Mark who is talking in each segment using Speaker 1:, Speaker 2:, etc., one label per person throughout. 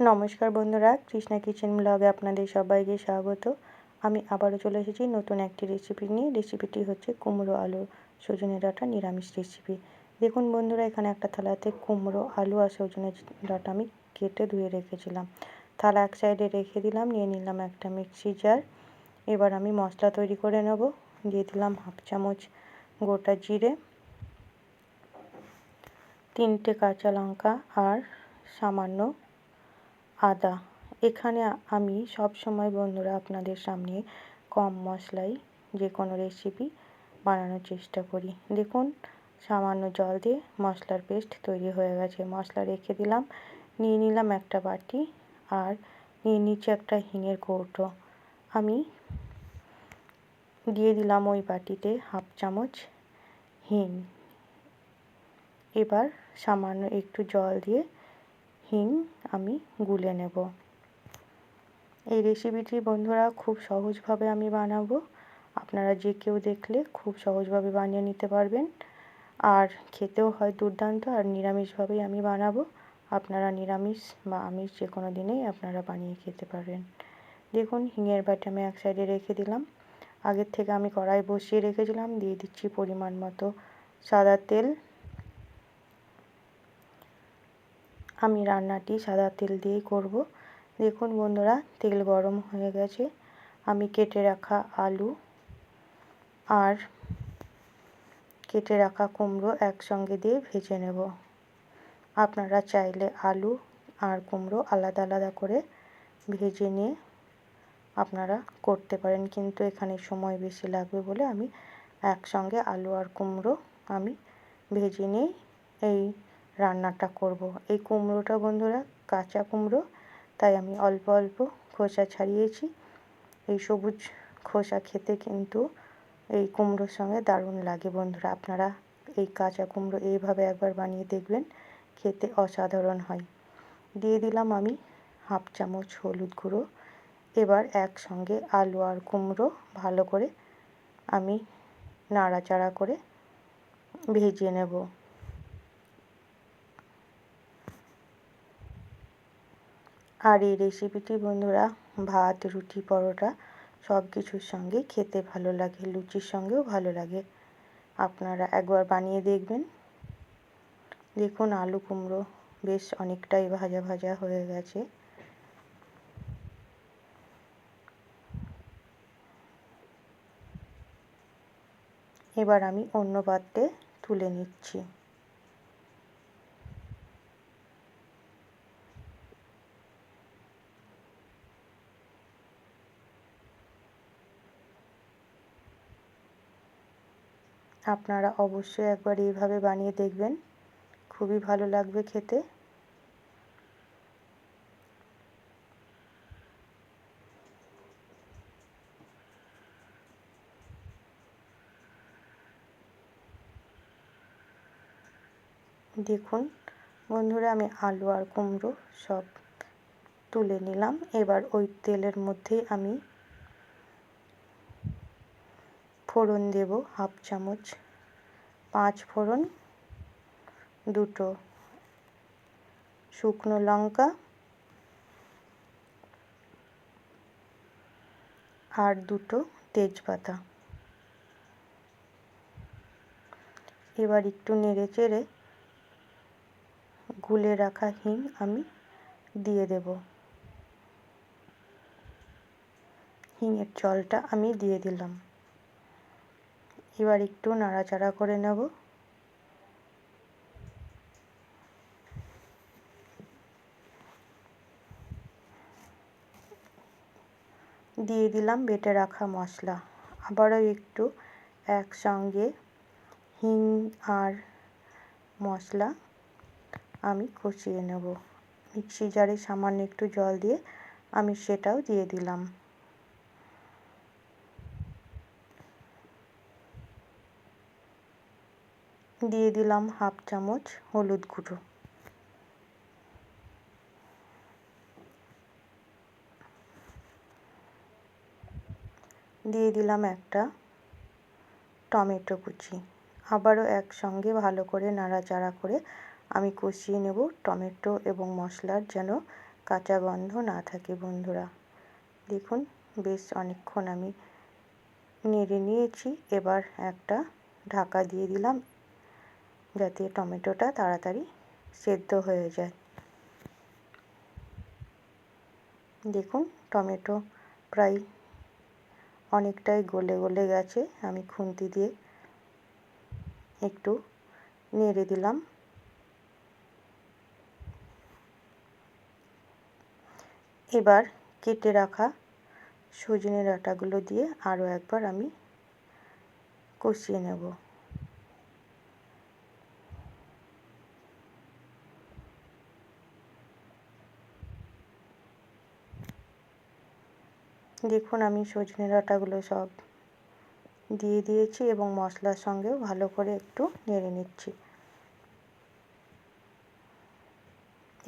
Speaker 1: নমস্কার বন্ধুরা, কৃষ্ণা কিচেন ব্লগে আপনাদের সবাইকে স্বাগত। আমি আবারও চলে এসেছি নতুন একটি রেসিপি নিয়ে। রেসিপিটি হচ্ছে কুমড়ো আলু সজনে ডাঁটা নিরামিষ রেসিপি। দেখুন বন্ধুরা, এখানে একটা থালাতে কুমড়ো আলু আর সজনে ডাঁটা আমি কেটে ধুয়ে রেখেছিলাম। থালা এক সাইডে রেখে দিলাম। নিয়ে নিলাম একটা মিক্সি জার। এবার আমি মশলা তৈরি করে নেব। দিয়ে দিলাম হাফ চামচ গোটা জিরে, 3টে কাঁচা লঙ্কা আর সামান্য আদা। এখানে আমি সব সময় বন্ধুরা আপনাদের সামনে কম মশলায় যে কোনো রেসিপি বানানোর চেষ্টা করি। দেখুন, সামান্য জল দিয়ে মশলার পেস্ট তৈরি হয়ে গেছে। মশলা রেখে দিলাম। নিয়ে নিলাম একটা বাটি আর নিয়ে নিচে একটা হিঙের কৌটো। আমি দিয়ে দিলাম ওই বাটিতে হাফ চামচ হিং। এবার সামান্য একটু জল দিয়ে হিং আমি গুলে নেব। এই রেসিপিটি বন্ধুরা খুব সহজভাবে আমি বানাবো। আপনারা যে কেউ দেখলে খুব সহজভাবে বানিয়ে নিতে পারবেন, আর খেতেও হয় দুর্দান্ত। আর নিরামিষভাবেই আমি বানাবো। আপনারা নিরামিষ বা আমিষ যে কোনো দিনেই আপনারা বানিয়ে খেতে পারবেন। দেখুন, হিঙের বাটি আমি এক সাইডে রেখে দিলাম। আগের থেকে আমি কড়াই বসিয়ে রেখেছিলাম। দিয়ে দিচ্ছি পরিমাণ মতো সাদা তেল। আমি রান্নাটি সাদা তেল দিয়েই করব। দেখুন বন্ধুরা, তেল গরম হয়ে গেছে। আমি কেটে রাখা আলু আর কেটে রাখা কুমড়ো একসঙ্গে দিয়ে ভেজে নেব। আপনারা চাইলে আলু আর কুমড়ো আলাদা আলাদা করে ভেজে নিয়ে আপনারা করতে পারেন, কিন্তু এখানে সময় বেশি লাগবে বলে আমি একসঙ্গে আলু আর কুমড়ো আমি ভেজে নিয়ে এই রান্নাটা করব। এই কুমড়োটা বন্ধুরা কাঁচা কুমড়ো, তাই আমি অল্প অল্প খোসা ছাড়িয়েছি। এই সবুজ খোসা খেতে কিন্তু এই কুমড়োর সঙ্গে দারুণ লাগে বন্ধুরা। আপনারা এই কাঁচা কুমড়ো এইভাবে একবার বানিয়ে দেখবেন, খেতে অসাধারণ হয়। দিয়ে দিলাম আমি হাফ চামচ হলুদ গুঁড়ো। এবার একসঙ্গে আলু আর কুমড়ো ভালো করে আমি নাড়াচাড়া করে ভেজে নেব। আর এই রেসিপিটি বন্ধুরা ভাত, রুটি, পরোটা সব কিছুর সঙ্গে খেতে ভালো লাগে, লুচির সঙ্গেও ভালো লাগে। আপনারা একবার বানিয়ে দেখবেন। দেখুন, আলু কুমড়ো বেশ অনেকটাই ভাজা ভাজা হয়ে গেছে। এবার আমি অন্য পাত্রে তুলে নিচ্ছি। আপনারা অবশ্যই একবার এইভাবে বানিয়ে দেখবেন, খুবই ভালো লাগবে খেতে। দেখুন বন্ধুরা, আমি আলু আর কুমড়ো সব তুলে নিলাম। এবার ওই তেলের মধ্যেই আমি ফোড়ন দেব হাফ চামচ 5 ফোড়ন, 2টো শুকনো লঙ্কা আর 2টো তেজপাতা। এবার একটু নেড়ে চেড়ে গুলে রাখা হিং আমি দিয়ে দেব। হিঙের জলটা আমি দিয়ে দিলাম। এবার একটু নাড়াচাড়া করে নেব। দিয়ে দিলাম বেটে রাখা মশলা। আবারও একটু একসঙ্গে হিং আর মশলা আমি কষিয়ে নেব। মিক্সি জারে সামান্য একটু জল দিয়ে আমি সেটাও দিয়ে দিলাম। দিয়ে দিলাম হাফ চামচ হলুদ গুঁড়ো। দিয়ে দিলাম একটা টমেটো কুচি। আবারও একসঙ্গে ভালো করে নাড়াচাড়া করে আমি কষিয়ে নেব। টমেটো এবং মশলার যেন কাঁচা গন্ধ না থাকে বন্ধুরা। দেখুন বেশ অনেকক্ষণ আমি নেড়ে নিয়েছি। এবার একটা ঢাকা দিয়ে দিলাম যাতে টমেটোটা তাড়াতাড়ি সেদ্ধ হয়ে যায়। দেখুন টমেটো প্রায় অনেকটাই গলে গেছে। আমি খুন্তি দিয়ে একটু নেড়ে দিলাম। এবার কেটে রাখা সজনে ডাঁটাগুলো দিয়ে আরও একবার আমি কষিয়ে নেব। দেখুন আমি সজনে ডাঁটাগুলো সব দিয়ে দিয়েছি এবং মশলার সঙ্গেও ভালো করে একটু নেড়ে নিচ্ছি।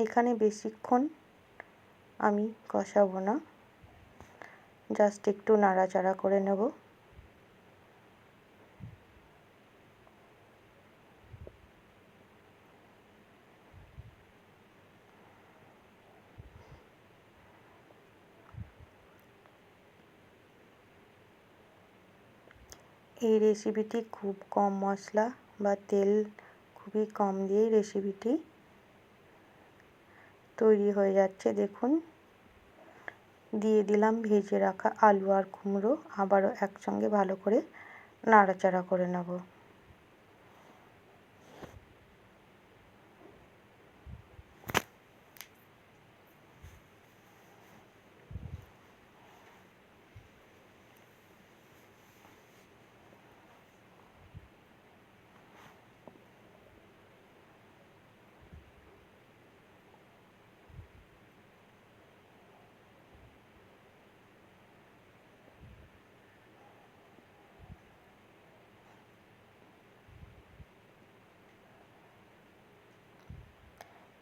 Speaker 1: এখানে বেশিক্ষণ আমি কষাবো না, জাস্ট একটু নাড়াচাড়া করে নেব। এই রেসিপিটি খুব কম মশলা বা তেল খুবই কম দিয়েই রেসিপিটি তৈরি হয়ে যাচ্ছে। দেখুন দিয়ে দিলাম ভেজে রাখা আলু আর কুমড়ো, আবারও একসঙ্গে ভালো করে নাড়াচাড়া করে নেব।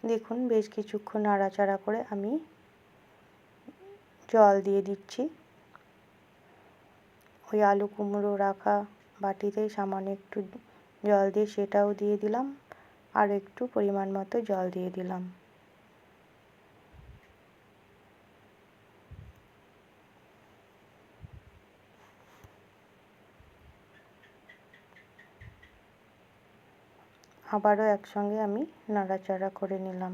Speaker 1: দেখুন বেশ কিছুক্ষণ নাড়াচাড়া করে আমি জল দিয়ে দিচ্ছি। ওই আলু কুমড়ো রাখা বাটিতেই সামান্য একটু জল দিয়ে সেটাও দিয়ে দিলাম, আর একটু পরিমাণ মতো জল দিয়ে দিলাম। আবারও একসঙ্গে আমি নাড়াচাড়া করে নিলাম।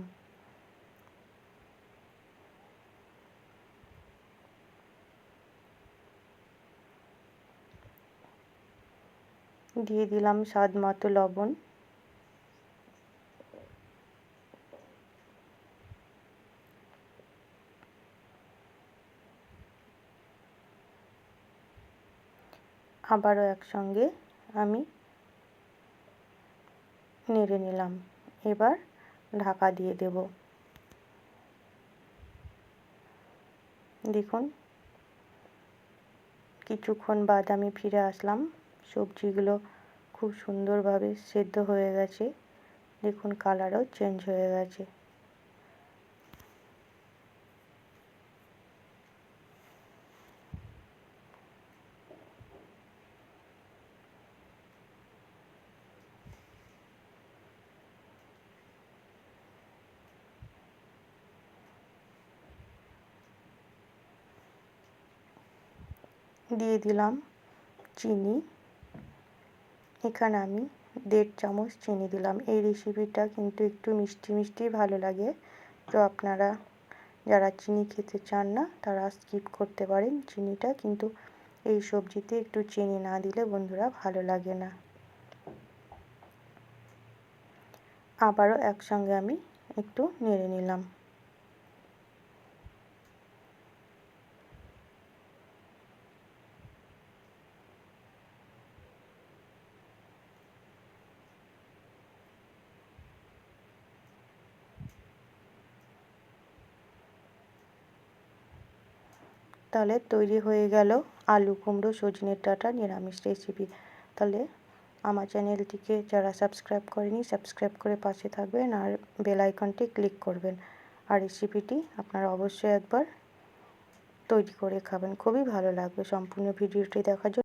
Speaker 1: দিয়ে দিলাম স্বাদ মতো লবণ। আবারও একসঙ্গে আমি নেড়ে নিলাম। এবার ঢাকা দিয়ে দেব। দেখুন কিছুক্ষণ বাদ আমি ফিরে আসলাম। সবজিগুলো খুব সুন্দরভাবে সেদ্ধ হয়ে গেছে। দেখুন কালারও চেঞ্জ হয়ে গেছে। দিয়ে দিলাম চিনি। এখানে আমি 1.5 চামচ চিনি দিলাম। এই রেসিপিটা কিন্তু একটু মিষ্টি মিষ্টি ভালো লাগে, তো আপনারা যারা চিনি খেতে চান না তারা স্কিপ করতে পারেন চিনিটা, কিন্তু এই সবজিতে একটু চিনি না দিলে বন্ধুরা ভালো লাগে না। আবারও একসঙ্গে আমি একটু নেড়ে নিলাম। তাহলে তৈরি হয়ে গেল আলু কুমড়ো সজনের ডাঁটা নিরামিষ রেসিপি। তাহলে আমার চ্যানেলটিকে যারা সাবস্ক্রাইব করেনি সাবস্ক্রাইব করে পাশে থাকবেন আর বেল আইকনটি ক্লিক করবেন। আর রেসিপিটি আপনারা অবশ্যই একবার তৈরি করে খাবেন, খুবই ভালো লাগবে। সম্পূর্ণ ভিডিওটি দেখার জন্য